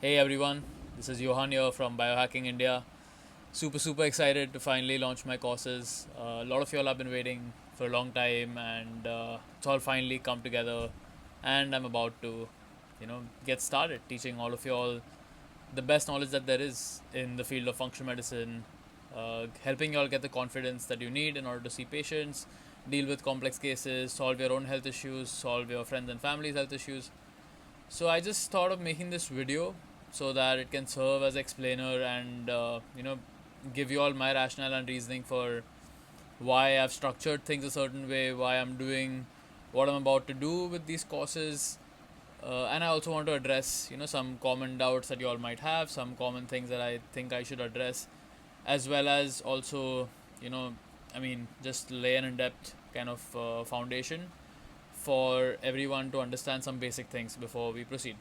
Hey everyone, this is Johan here from Biohacking India. Super excited to finally launch my courses. A lot of y'all have been waiting for a long time, and it's all finally come together. And I'm about to, get started teaching all of y'all the best knowledge that there is in the field of functional medicine, helping y'all get the confidence that you need in order to see patients, deal with complex cases, solve your own health issues, solve your friends and family's health issues. So I just thought of making this video so that it can serve as explainer and give you all my rationale and reasoning for why I've structured things a certain way, why I'm doing what I'm about to do with these courses, and I also want to address some common doubts that you all might have, some common things that I think I should address, as well as also you know just lay an in-depth kind of foundation for everyone to understand some basic things before we proceed.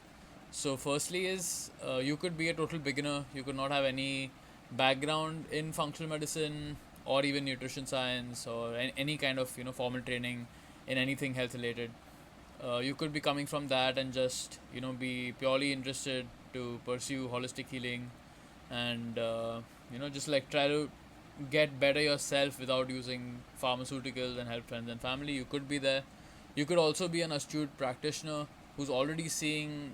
So, firstly, is you could be a total beginner, you could not have any background in functional medicine or even nutrition science or any kind of formal training in anything health related. You could be coming from that and just be purely interested to pursue holistic healing and just like try to get better yourself without using pharmaceuticals and help friends and family. You could be there. You could also be an astute practitioner who's already seeing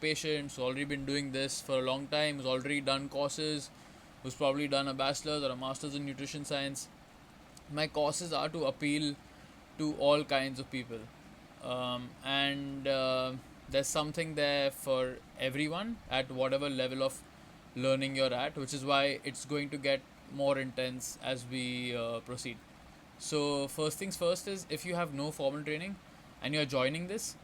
patients, who's already been doing this for a long time, who's already done courses, who's probably done a bachelor's or a master's in nutrition science. My courses are to appeal to all kinds of people, and there's something there for everyone at whatever level of learning you're at, which is why it's going to get more intense as we proceed. So, first things first is if you have no formal training and you're joining this,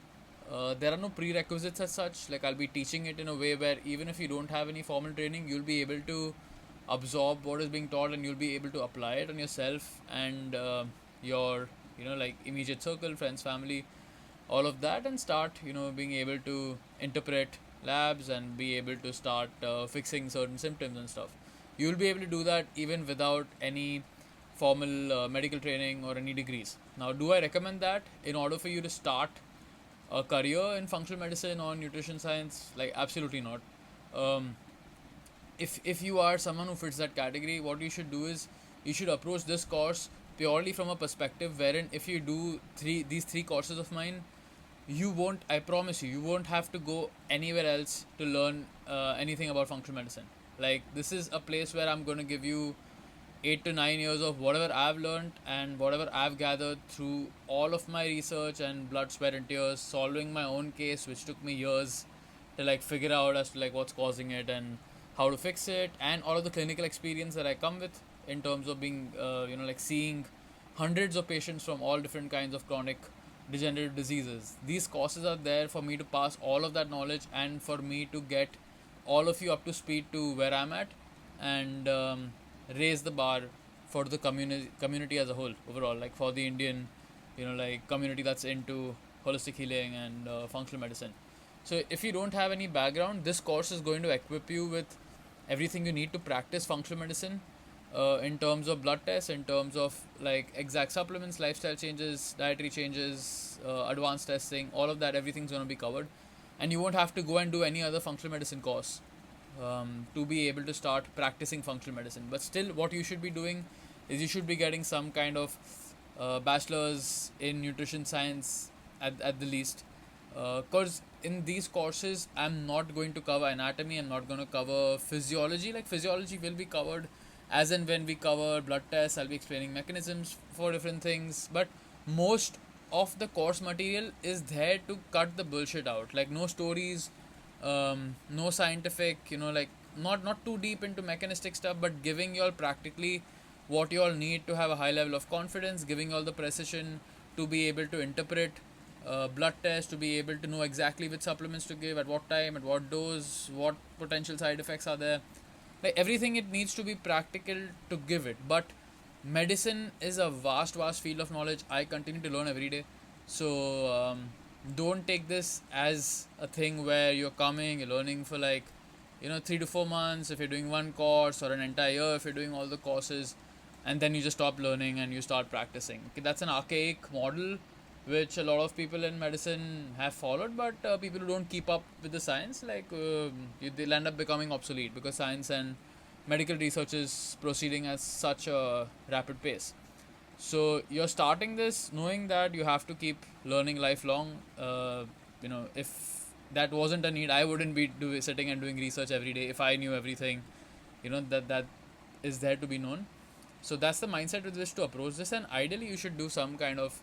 there are no prerequisites as such. Like, I'll be teaching it in a way where even if you don't have any formal training, you'll be able to absorb what is being taught and you'll be able to apply it on yourself and your, like immediate circle, friends, family, all of that, and start, being able to interpret labs and be able to start fixing certain symptoms and stuff. You'll be able to do that even without any formal medical training or any degrees. Now, do I recommend that in order for you to start a career in functional medicine or nutrition science? Like, absolutely not. Um, if you are someone who fits that category, what you should do is you should approach this course purely from a perspective wherein if you do these three courses of mine, you won't, I promise you, you won't have to go anywhere else to learn anything about functional medicine. Like, this is a place where I'm going to give you 8 to 9 years of whatever I've learned and whatever I've gathered through all of my research and blood, sweat, and tears, solving my own case, which took me years to like figure out as to like what's causing it and how to fix it, and all of the clinical experience that I come with in terms of being, like seeing hundreds of patients from all different kinds of chronic degenerative diseases. These courses are there for me to pass all of that knowledge and for me to get all of you up to speed to where I'm at, and raise the bar for the community as a whole overall, like for the Indian like community that's into holistic healing and functional medicine. So if you don't have any background, this course is going to equip you with everything you need to practice functional medicine, in terms of blood tests, in terms of like exact supplements, lifestyle changes, dietary changes, advanced testing, all of that, everything's going to be covered. And you won't have to go and do any other functional medicine course to be able to start practicing functional medicine. But still, what you should be doing is you should be getting some kind of bachelor's in nutrition science at the least. Because in these courses, I'm not going to cover anatomy, I'm not going to cover physiology. Like, physiology will be covered as and when we cover blood tests, I'll be explaining mechanisms for different things. But most of the course material is there to cut the bullshit out. Like, no stories, no scientific, like not too deep into mechanistic stuff, but giving you all practically what you all need to have a high level of confidence, giving you all the precision to be able to interpret blood tests, to be able to know exactly which supplements to give, at what time, at what dose, what potential side effects are there. Like, everything, it needs to be practical to give it. But medicine is a vast field of knowledge. I continue to learn every day. So don't take this as a thing where you're coming, you're learning for like 3 to 4 months if you're doing one course, or an entire year if you're doing all the courses, and then you just stop learning and you start practicing. Okay, that's an archaic model. which a lot of people in medicine have followed, but people who don't keep up with the science, like they'll end up becoming obsolete because science and medical research is proceeding at such a rapid pace. So you're starting this knowing that you have to keep learning lifelong. If that wasn't a need, I wouldn't be sitting and doing research every day if I knew everything. That is there to be known. So that's the mindset with which to approach this, and ideally you should do some kind of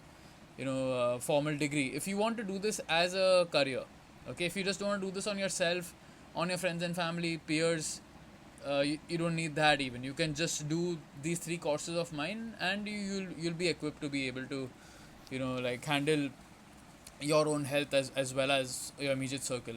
formal degree if you want to do this as a career. Okay, if you just want to do this on yourself, on your friends and family, peers, you don't need that. Even you can just do these three courses of mine, and you'll be equipped to be able to like handle your own health as well as your immediate circle.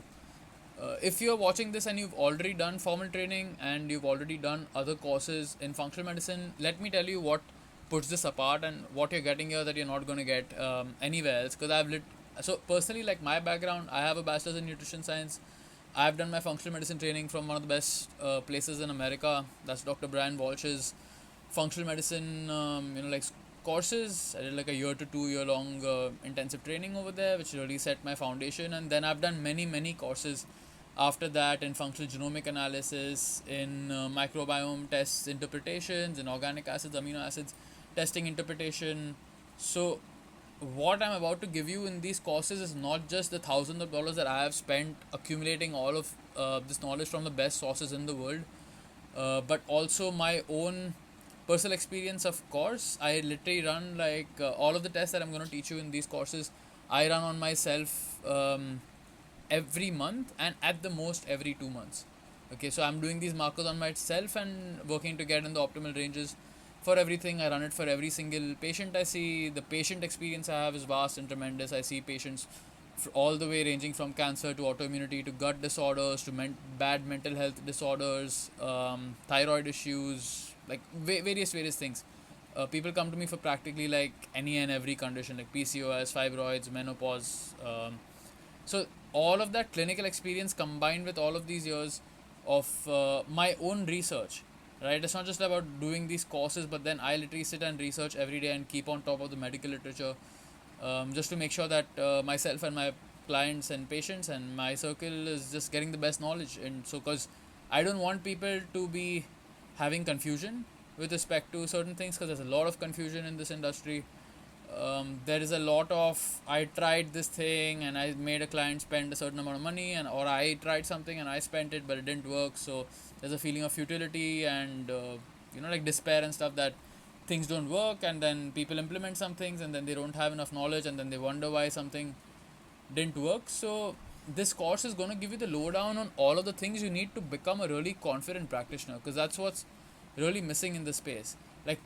If you're watching this and you've already done formal training and you've already done other courses in functional medicine, let me tell you what puts this apart and what you're getting here that you're not going to get anywhere else. Because so personally, like my background, I have a bachelor's in nutrition science. I've done my functional medicine training from one of the best places in America. That's Dr. Brian Walsh's functional medicine, like courses. I did like a year to 2 year long intensive training over there, which really set my foundation. And then I've done many courses after that in functional genomic analysis, in microbiome tests, interpretations, in organic acids, amino acids, testing interpretation. So what I'm about to give you in these courses is not just the thousands of dollars that I have spent accumulating all of this knowledge from the best sources in the world, but also my own personal experience. Of course, I literally run like all of the tests that I'm going to teach you in these courses. I run on myself every month and at the most every 2 months. Okay, so I'm doing these markers on myself and working to get in the optimal ranges for everything. I run it for every single patient I see. The patient experience I have is vast and tremendous. I see patients all the way ranging from cancer to autoimmunity to gut disorders to bad mental health disorders, thyroid issues, like various things. People come to me for practically like any and every condition, like PCOS, fibroids, menopause. So all of that clinical experience combined with all of these years of my own research, right? It's not just about doing these courses, but then I literally sit and research every day and keep on top of the medical literature, just to make sure that myself and my clients and patients and my circle is just getting the best knowledge. And so, because I don't want people to be having confusion with respect to certain things, because there's a lot of confusion in this industry. There is a lot of I tried this thing and I made a client spend a certain amount of money, and or I tried something and I spent it but it didn't work. So there's a feeling of futility and like despair and stuff, that things don't work, and then people implement some things and then they don't have enough knowledge and then they wonder why something didn't work. So this course is going to give you the lowdown on all of the things you need to become a really confident practitioner, because that's what's really missing in the space. Like,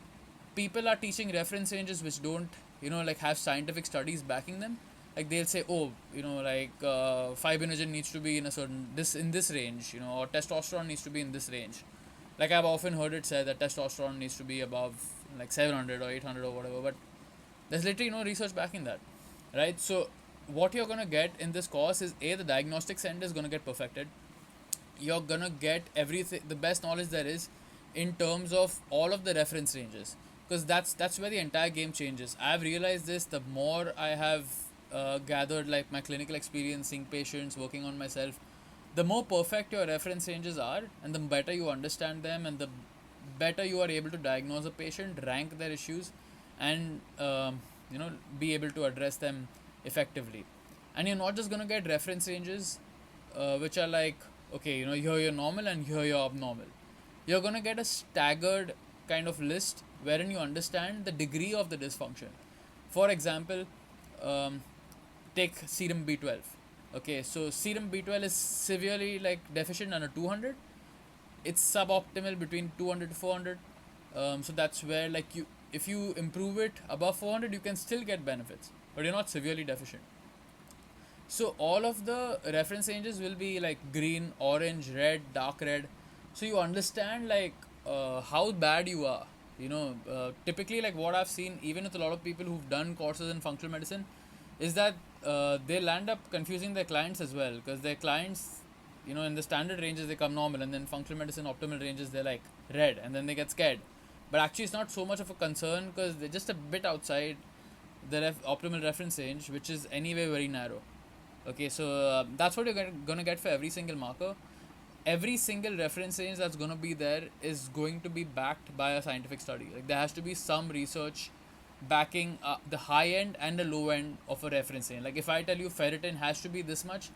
people are teaching reference ranges which don't like have scientific studies backing them. Like, they'll say, oh, fibrinogen needs to be in a certain this range, or testosterone needs to be in this range. Like, I've often heard it said that testosterone needs to be above like 700 or 800 or whatever, but there's literally no research backing that, right? So what you're going to get in this course is, the diagnostics end is going to get perfected. You're going to get everything, the best knowledge there is in terms of all of the reference ranges, because that's where the entire game changes. I've realized this the more I have gathered like my clinical experience, seeing patients, working on myself. The more perfect your reference ranges are, and the better you understand them, and the better you are able to diagnose a patient, rank their issues, and be able to address them effectively. And you're not just going to get reference ranges which are like, okay, here you're normal and here you're abnormal. You're going to get a staggered kind of list wherein you understand the degree of the dysfunction. For example, um, take serum B12. Okay, so serum B12 is severely like deficient under 200. It's suboptimal between 200 to 400. So that's where, like, if you improve it above 400, you can still get benefits, but you're not severely deficient. So all of the reference ranges will be like green, orange, red, dark red. So you understand like how bad you are. Typically, like what I've seen, even with a lot of people who've done courses in functional medicine, is that they'll end up confusing their clients as well, because their clients, in the standard ranges they come normal, and then functional medicine optimal ranges they're like red, and then they get scared. But actually, it's not so much of a concern because they're just a bit outside. the optimal reference range, which is anyway very narrow. Okay, so that's what you're gonna get for every single marker. Every single reference range that's gonna be there is going to be backed by a scientific study. Like there has to be some research backing the high end and the low end of a reference range. Like if I tell you ferritin has to be this much,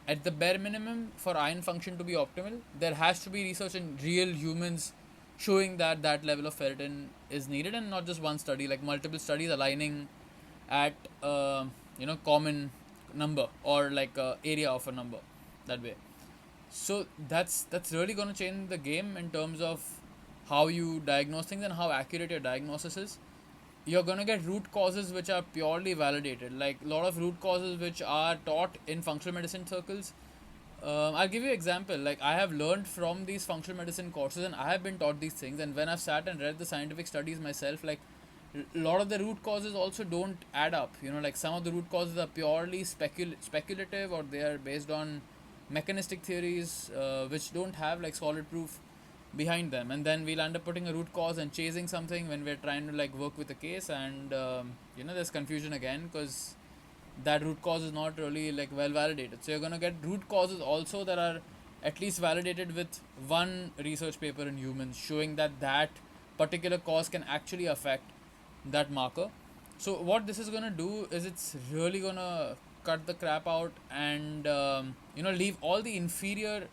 at the bare minimum for iron function to be optimal, there has to be research in real humans showing that that level of ferritin is needed, and not just one study, like multiple studies aligning at common number or like area of a number that way. So that's really going to change the game in terms of how you diagnose things and how accurate your diagnosis is. You're going to get root causes which are purely validated, like a lot of root causes which are taught in functional medicine circles. I'll give you an example. Like I have learned from these functional medicine courses, and I have been taught these things. And when I've sat and read the scientific studies myself, like a lot of the root causes also don't add up. Like some of the root causes are purely speculative, or they are based on mechanistic theories which don't have like solid proof behind them. And then we'll end up putting a root cause and chasing something when we're trying to like work with a case, and there's confusion again because that root cause is not really like well validated. So you're going to get root causes also that are at least validated with one research paper in humans showing that that particular cause can actually affect that marker. So what this is going to do is it's really going to cut the crap out and leave all the inferior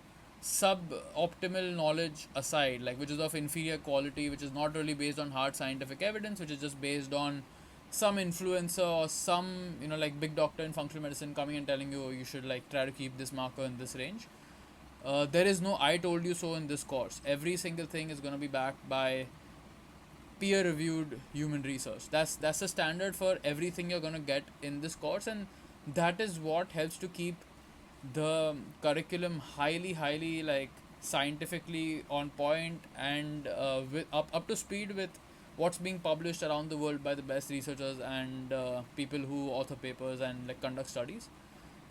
suboptimal knowledge aside, like which is of inferior quality, which is not really based on hard scientific evidence, which is just based on some influencer or some like big doctor in functional medicine coming and telling you, "Oh, you should like try to keep this marker in this range." There is no "I told you so" in this course. Every single thing is going to be backed by peer reviewed human research. That's the standard for everything you're going to get in this course, and that is what helps to keep the curriculum highly like scientifically on point and with up to speed with what's being published around the world by the best researchers and people who author papers and like conduct studies.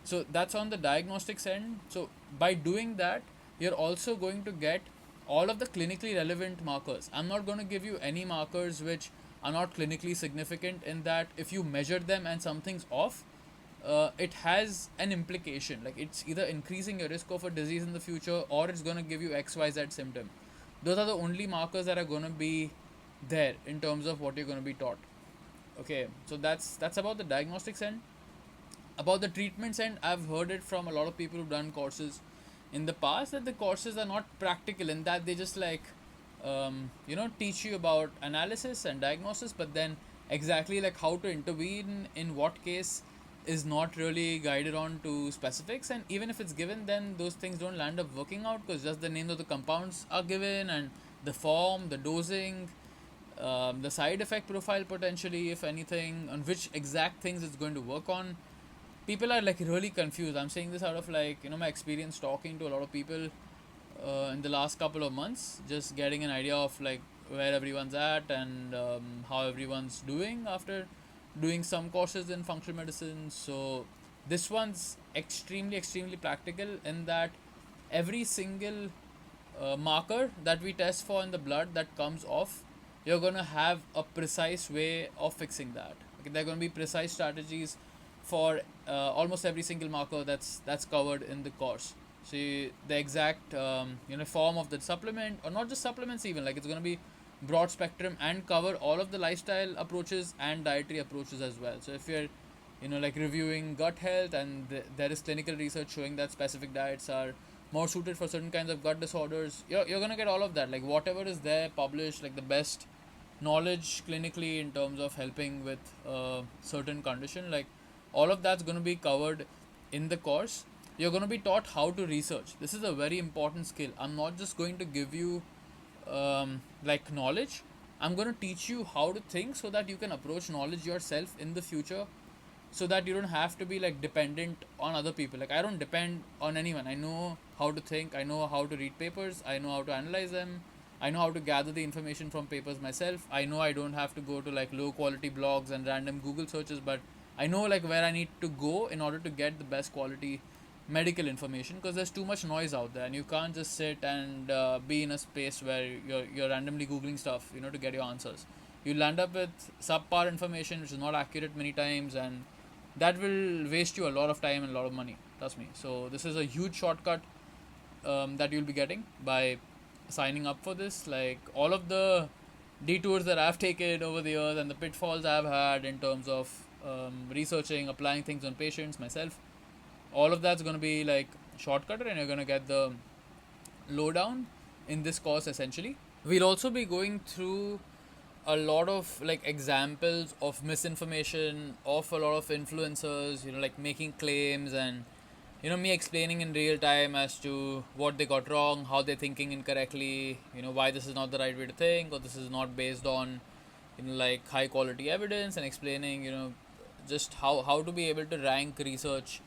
So that's on the diagnostics end. So by doing that, you're also going to get all of the clinically relevant markers. I'm not going to give you any markers which are not clinically significant, in that if you measure them and something's off, it has an implication. Like it's either increasing your risk of a disease in the future, or it's going to give you XYZ symptom. Those are the only markers that are going to be there in terms of what you're going to be taught. Okay, so that's about the diagnostics end. About the treatments end, I've heard it from a lot of people who've done courses in the past that the courses are not practical, in that they just like teach you about analysis and diagnosis, but then exactly like how to intervene in what case is not really guided on to specifics. And even if it's given, then those things don't land up working out because just the names of the compounds are given, and the form, the dosing, the side effect profile potentially, if anything, on which exact things it's going to work on. People are like really confused. I'm saying this out of like my experience talking to a lot of people in the last couple of months, just getting an idea of like where everyone's at and how everyone's doing after doing some courses in functional medicine. So this one's extremely practical, in that every single marker that we test for in the blood that comes off, you're going to have a precise way of fixing that. Okay, there are going to be precise strategies for almost every single marker that's covered in the course. So the exact form of the supplement, or not just supplements even, like it's going to be broad spectrum and cover all of the lifestyle approaches and dietary approaches as well. So if you're like reviewing gut health, and there is clinical research showing that specific diets are more suited for certain kinds of gut disorders, you're going to get all of that, like whatever is there published, like the best knowledge clinically in terms of helping with certain condition, like all of that's going to be covered in the course. You're going to be taught how to research. This is a very important skill. I'm not just going to give you like knowledge. I'm going to teach you how to think so that you can approach knowledge yourself in the future, so that you don't have to be like dependent on other people. Like I don't depend on anyone. I know how to think, I know how to read papers, I know how to analyze them, I know how to gather the information from papers myself. I know I don't have to go to like low quality blogs and random Google searches, but I know like where I need to go in order to get the best quality medical information, because there's too much noise out there and you can't just sit and be in a space where you're randomly googling stuff to get your answers. you'll end up with subpar information which is not accurate many times, and that will waste you a lot of time and a lot of money. Trust me. So this is a huge shortcut that you'll be getting by signing up for this. Like all of the detours that I've taken over the years and the pitfalls I've had in terms of researching, applying things on patients myself, all of that's going to be like shortcutted, and you're going to get the lowdown in this course essentially. We'll also be going through a lot of like examples of misinformation of a lot of influencers, like making claims, and me explaining in real time as to what they got wrong, how they're thinking incorrectly, why this is not the right way to think, or this is not based on like high quality evidence, and explaining just how to be able to rank research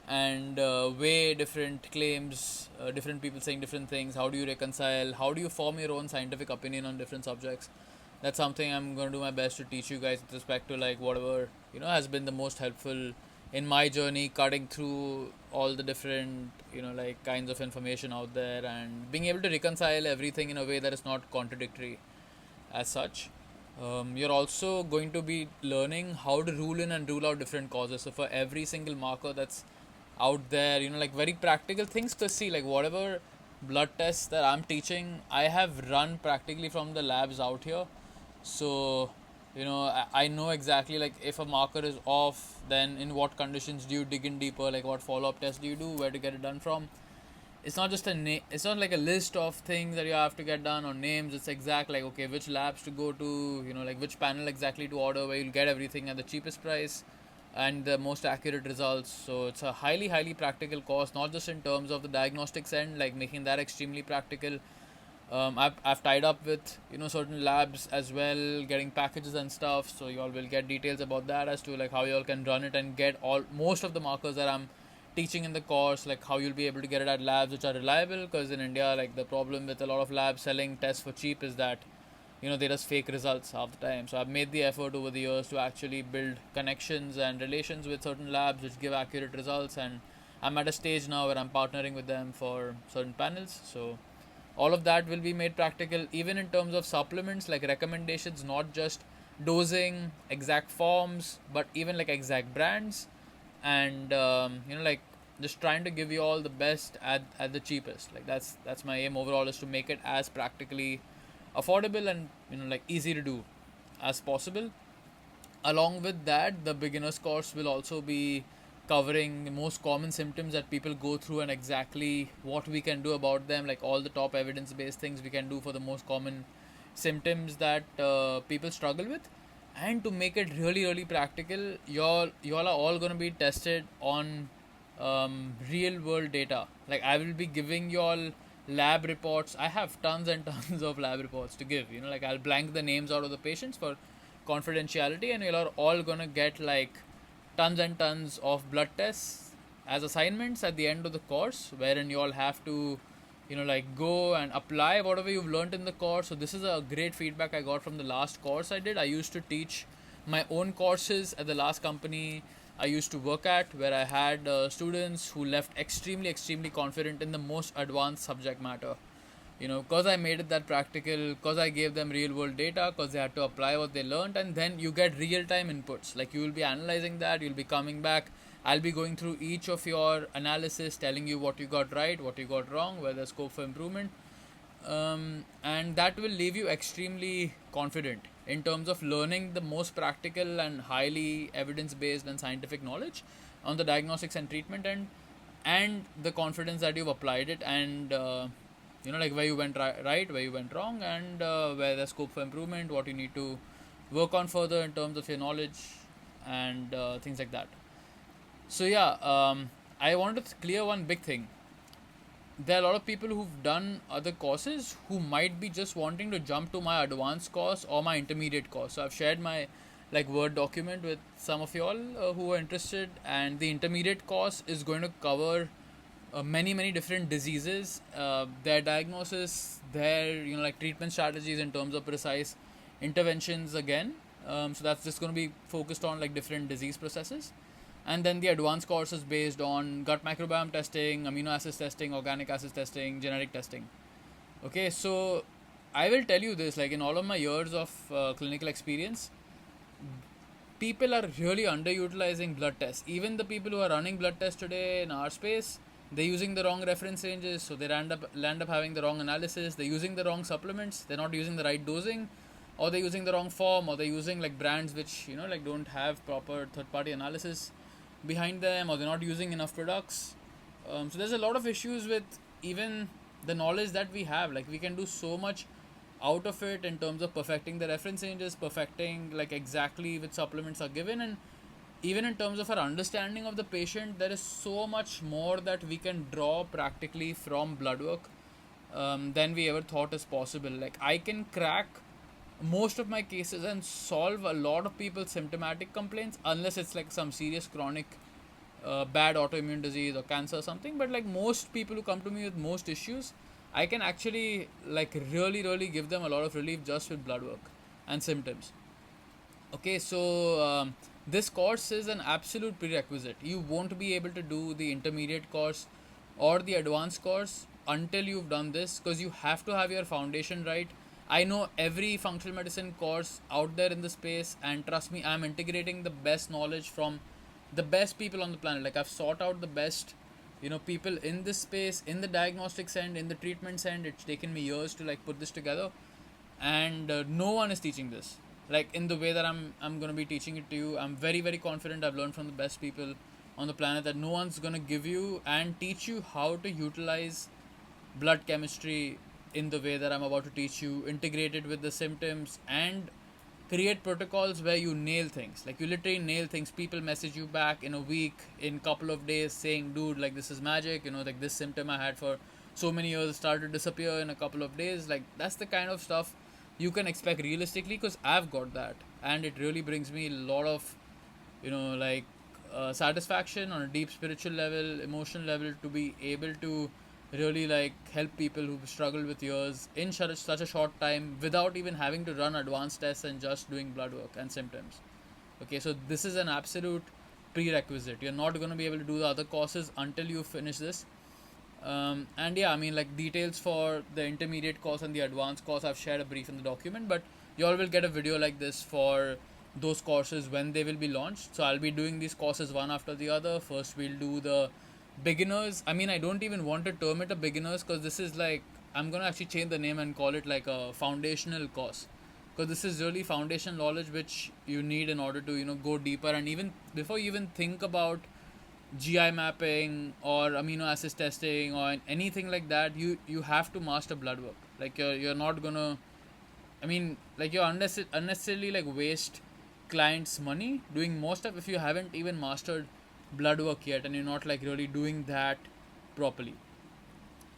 and weigh different claims, different people saying different things. How do you reconcile, how do you form your own scientific opinion on different subjects? That's something I'm going to do my best to teach you guys with respect to like whatever has been the most helpful in my journey, cutting through all the different like kinds of information out there, and being able to reconcile everything in a way that is not contradictory as such. You're also going to be learning how to rule in and rule out different causes. So for every single marker that's out there, like very practical things to see, like whatever blood tests that I'm teaching, I have run practically from the labs out here. So I know exactly like if a marker is off, then in what conditions do you dig in deeper, like what follow-up test do you do, where to get it done from. It's not just it's not like a list of things that you have to get done or names. It's exact like, okay, which labs to go to, like which panel exactly to order, where you'll get everything at the cheapest price and the most accurate results. So it's a highly practical course, not just in terms of the diagnostics end, like making that extremely practical. I've tied up with certain labs as well, getting packages and stuff, so y'all will get details about that as to like how y'all can run it and get all most of the markers that I'm teaching in the course, like how you'll be able to get it at labs which are reliable. Because in India, like the problem with a lot of labs selling tests for cheap is that they just fake results half the time. So I've made the effort over the years to actually build connections and relations with certain labs which give accurate results, and I'm at a stage now where I'm partnering with them for certain panels. So all of that will be made practical, even in terms of supplements, like recommendations, not just dosing, exact forms, but even like exact brands, and like just trying to give you all the best at the cheapest. Like that's my aim overall, is to make it as practically affordable and like easy to do as possible. Along with that, the beginners course will also be covering the most common symptoms that people go through and exactly what we can do about them, like all the top evidence based things we can do for the most common symptoms that people struggle with. And to make it really practical, y'all are all going to be tested on real world data. Like I will be giving y'all lab reports. I have tons and tons of lab reports to give. Like I'll blank the names out of the patients for confidentiality, and you are all gonna get like tons and tons of blood tests as assignments at the end of the course, wherein you all have to like go and apply whatever you've learned in the course. So this is a great feedback I got from the last course I did. I used to teach my own courses at the last company I used to work at, where I had students who left extremely confident in the most advanced subject matter. Because I made it that practical, because I gave them real world data, because they had to apply what they learned, and then you get real time inputs. Like you will be analyzing that, you'll be coming back. I'll be going through each of your analysis, telling you what you got right, what you got wrong, where there's scope for improvement. And that will leave you extremely confident in terms of learning the most practical and highly evidence based and scientific knowledge on the diagnostics and treatment end, and the confidence that you've applied it, and like where you went right, where you went wrong, and where there's scope for improvement, what you need to work on further in terms of your knowledge, and things like that. So yeah, I wanted to clear one big thing. There are a lot of people who've done other courses who might be just wanting to jump to my advanced course or my intermediate course. So I've shared my like Word document with some of y'all who are interested, and the intermediate course is going to cover many different diseases, their diagnosis, their like treatment strategies in terms of precise interventions again. So that's just going to be focused on like different disease processes. And then the advanced course is based on gut microbiome testing, amino acids testing, organic acids testing, genetic testing. Okay, so I will tell you this, like in all of my years of clinical experience, people are really underutilizing blood tests. Even the people who are running blood tests today in our space, they're using the wrong reference ranges, so they land up having the wrong analysis. They're using the wrong supplements. They're not using the right dosing, or they're using the wrong form, or they're using like brands which like don't have proper third-party analysis behind them, or they're not using enough products. So there's a lot of issues with even the knowledge that we have. Like we can do so much out of it in terms of perfecting the reference ranges, perfecting like exactly which supplements are given, and even in terms of our understanding of the patient, there is so much more that we can draw practically from blood work than we ever thought is possible. Like I can crack most of my cases and solve a lot of people's symptomatic complaints, unless it's like some serious chronic bad autoimmune disease or cancer or something. But like most people who come to me with most issues, I can actually like really give them a lot of relief just with blood work and symptoms. Okay, so this course is an absolute prerequisite. You won't be able to do the intermediate course or the advanced course until you've done this, because you have to have your foundation right. I know every functional medicine course out there in the space, and trust me, I'm integrating the best knowledge from the best people on the planet. Like I've sought out the best people in this space, in the diagnostics end, in the treatments end. It's taken me years to like put this together, and no one is teaching this like in the way that I'm going to be teaching it to you. I'm very confident I've learned from the best people on the planet that no one's going to give you and teach you how to utilize blood chemistry in the way that I'm about to teach you, integrated with the symptoms, and create protocols where you nail things. Like you literally nail things. People message you back in a week, in couple of days, saying, "Dude, like this is magic. Like this symptom I had for so many years started to disappear in a couple of days." Like that's the kind of stuff you can expect realistically, because I've got that, and it really brings me a lot of like satisfaction on a deep spiritual level, emotional level, to be able to really like help people who've struggled with years in such a short time without even having to run advanced tests and just doing blood work and symptoms. Okay, so this is an absolute prerequisite. You're not going to be able to do the other courses until you finish this. And yeah, I mean, like details for the intermediate course and the advanced course, I've shared a brief in the document, but you all will get a video like this for those courses when they will be launched. So I'll be doing these courses one after the other. First, we'll do the beginners. I mean, I don't even want to term it a beginners, because this is like, I'm gonna actually change the name and call it like a foundational course, because this is really foundational knowledge which you need in order to go deeper. And even before you even think about GI mapping or amino acid testing or anything like that, you have to master blood work. Like you're not gonna, I mean, like you're unnecessarily like waste clients' money doing more stuff if you haven't even mastered blood work yet, and you're not like really doing that properly.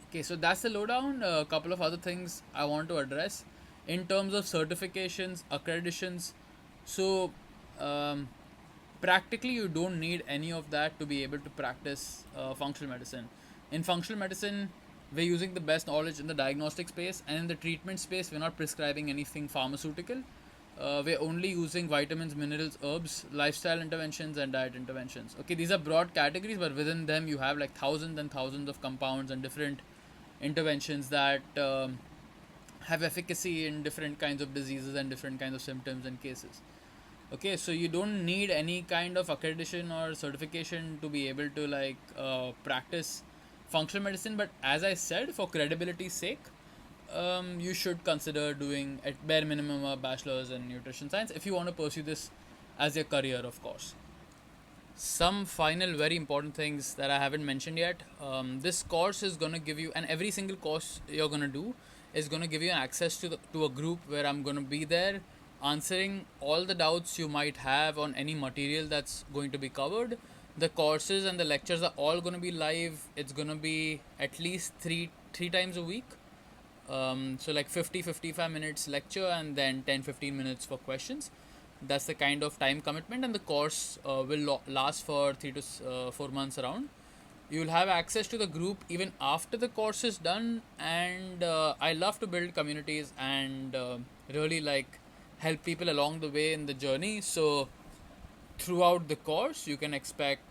Okay, so that's the lowdown. A couple of other things I want to address in terms of certifications, accreditations. So um, practically you don't need any of that to be able to practice functional medicine. In functional medicine, we're using the best knowledge in the diagnostic space, and in the treatment space we're not prescribing anything pharmaceutical. We're only using vitamins, minerals, herbs, lifestyle interventions, and diet interventions. Okay, these are broad categories, but within them you have like thousands and thousands of compounds and different interventions that have efficacy in different kinds of diseases and different kinds of symptoms and cases. Okay, so you don't need any kind of accreditation or certification to be able to like practice functional medicine. But as I said, for credibility's sake, you should consider doing at bare minimum a bachelor's in nutrition science if you want to pursue this as your career, of course. Some final very important things that I haven't mentioned yet. This course is going to give you, and every single course you're going to do is going to give you access to a group where I'm going to be there answering all the doubts you might have on any material that's going to be covered. The courses and the lectures are all going to be live. It's going to be at least three times a week. So like 55 minutes lecture and then 10-15 minutes for questions. That's the kind of time commitment, and the course will last for 3 to 4 months around. You'll have access to the group even after the course is done, and I love to build communities and really like help people along the way in the journey. So throughout the course you can expect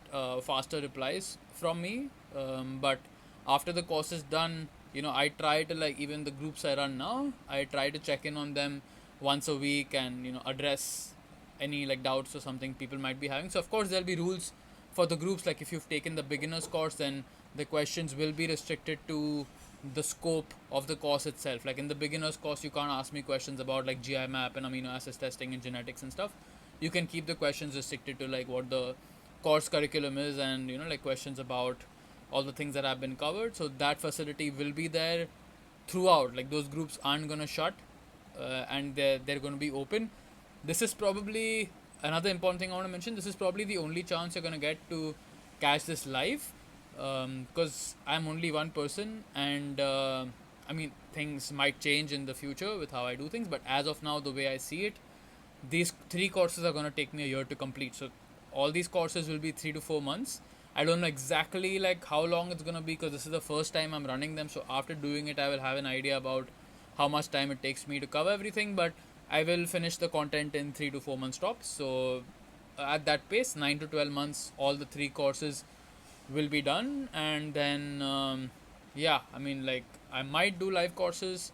faster replies from me, but after the course is done, I try to, like, even the groups I run now, I try to check in on them once a week and address any like doubts or something people might be having. So of course there'll be rules for the groups. Like if you've taken the beginners course, then the questions will be restricted to the scope of the course itself. Like in the beginners course, you can't ask me questions about like GI map and amino acids testing and genetics and stuff. You can keep the questions restricted to like what the course curriculum is, and like questions about all the things that have been covered. So that facility will be there throughout. Like those groups aren't gonna shut, and they're gonna be open. This is probably another important thing I want to mention. This is probably the only chance you're gonna get to catch this live, because I'm only one person, and I mean things might change in the future with how I do things. But as of now, the way I see it, these three courses are going to take me a year to complete. So all these courses will be 3 to 4 months. I don't know exactly like how long it's going to be, because this is the first time I'm running them. So after doing it, I will have an idea about how much time it takes me to cover everything. But I will finish the content in 3 to 4 months tops. So at that pace, 9 to 12 months, all the three courses will be done. And then yeah, I mean, like, I might do live courses,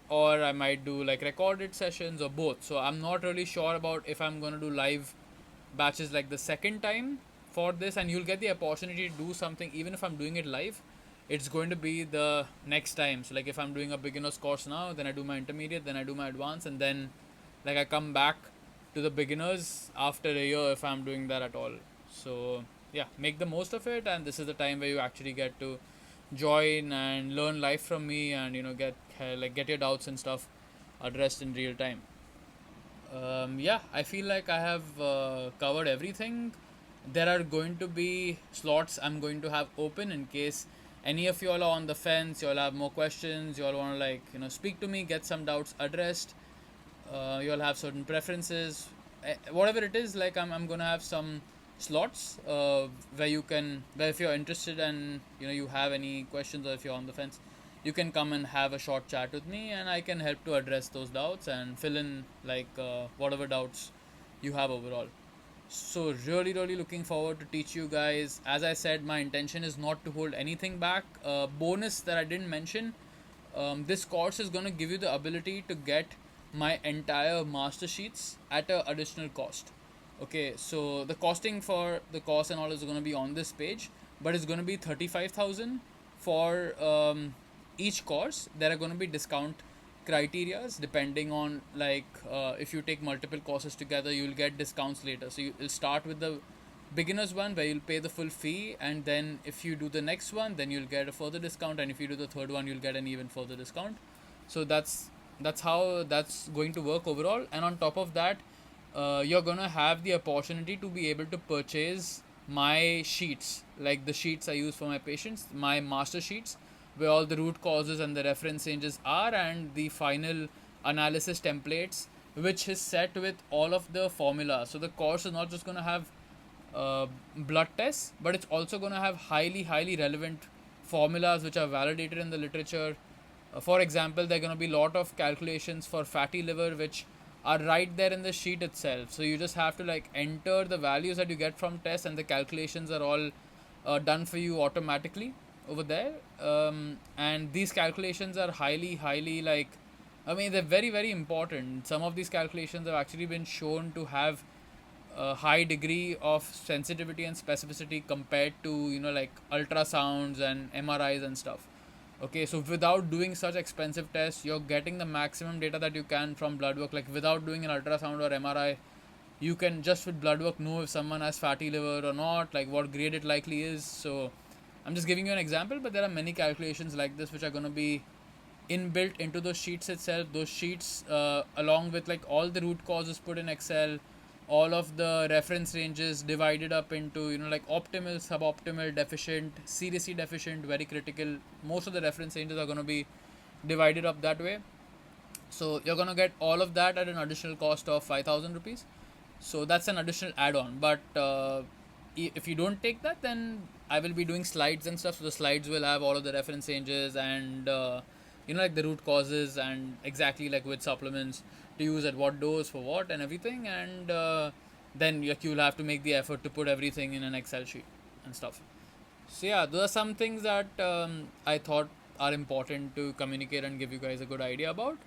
or I might do like recorded sessions, or both. So I'm not really sure about if I'm going to do live batches like the second time for this. And you'll get the opportunity to do something even if I'm doing it live. It's going to be the next time. So like if I'm doing a beginner's course now, then I do my intermediate, then I do my advanced, and then like I come back to the beginners after a year if I'm doing that at all. So yeah, make the most of it, and this is the time where you actually get to join and learn live from me, and get your doubts and stuff addressed in real time. Yeah, I feel like I have covered everything. There are going to be slots I'm going to have open in case any of you all are on the fence, you all have more questions, you all want to speak to me, get some doubts addressed. You all have certain preferences, whatever it is. Like I'm gonna have some slots where if you're interested and you have any questions, or if you're on the fence, you can come and have a short chat with me, and I can help to address those doubts and fill in whatever doubts you have overall. So really, really looking forward to teach you guys. As I said, my intention is not to hold anything back. Bonus that I didn't mention, this course is going to give you the ability to get my entire master sheets at a additional cost. Okay, so the costing for the course and all is going to be on this page, but it's going to be 35,000 for each course. There are going to be discount criterias depending on if you take multiple courses together, you'll get discounts later. So you'll start with the beginners one where you'll pay the full fee, and then if you do the next one, then you'll get a further discount, and if you do the third one, you'll get an even further discount. So that's how that's going to work overall. And on top of that, you're gonna have the opportunity to be able to purchase my sheets, like the sheets I use for my patients, my master sheets, where all the root causes and the reference ranges are, and the final analysis templates, which is set with all of the formulas. So the course is not just going to have blood tests, but it's also going to have highly, highly relevant formulas which are validated in the literature. For example, there are going to be a lot of calculations for fatty liver, which are right there in the sheet itself. So you just have to enter the values that you get from tests, and the calculations are all done for you automatically over there. And these calculations are highly, highly they're very, very important. Some of these calculations have actually been shown to have a high degree of sensitivity and specificity compared to ultrasounds and MRIs and stuff. Okay, so without doing such expensive tests, you're getting the maximum data that you can from blood work. Like without doing an ultrasound or MRI, you can just with blood work know if someone has fatty liver or not, like what grade it likely is. So I'm just giving you an example, but there are many calculations like this which are going to be inbuilt into those sheets itself. Those sheets, along with all the root causes put in Excel, all of the reference ranges divided up into optimal, suboptimal, deficient, seriously deficient, very critical. Most of the reference ranges are going to be divided up that way. So you're going to get all of that at an additional cost of 5,000 rupees. So that's an additional add-on. But if you don't take that, then I will be doing slides and stuff. So the slides will have all of the reference ranges and the root causes, and exactly which supplements to use at what dose for what and everything. And then you'll have to make the effort to put everything in an Excel sheet and stuff. So yeah, those are some things that I thought are important to communicate and give you guys a good idea about.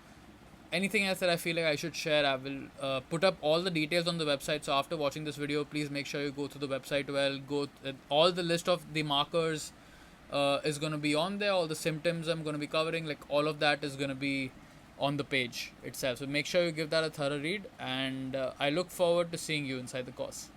Anything else that I feel like I should share, I will put up all the details on the website. So after watching this video, please make sure you go to the website. Well, all the list of the markers is going to be on there. All the symptoms I'm going to be covering, like all of that is going to be on the page itself. So make sure you give that a thorough read, and I look forward to seeing you inside the course.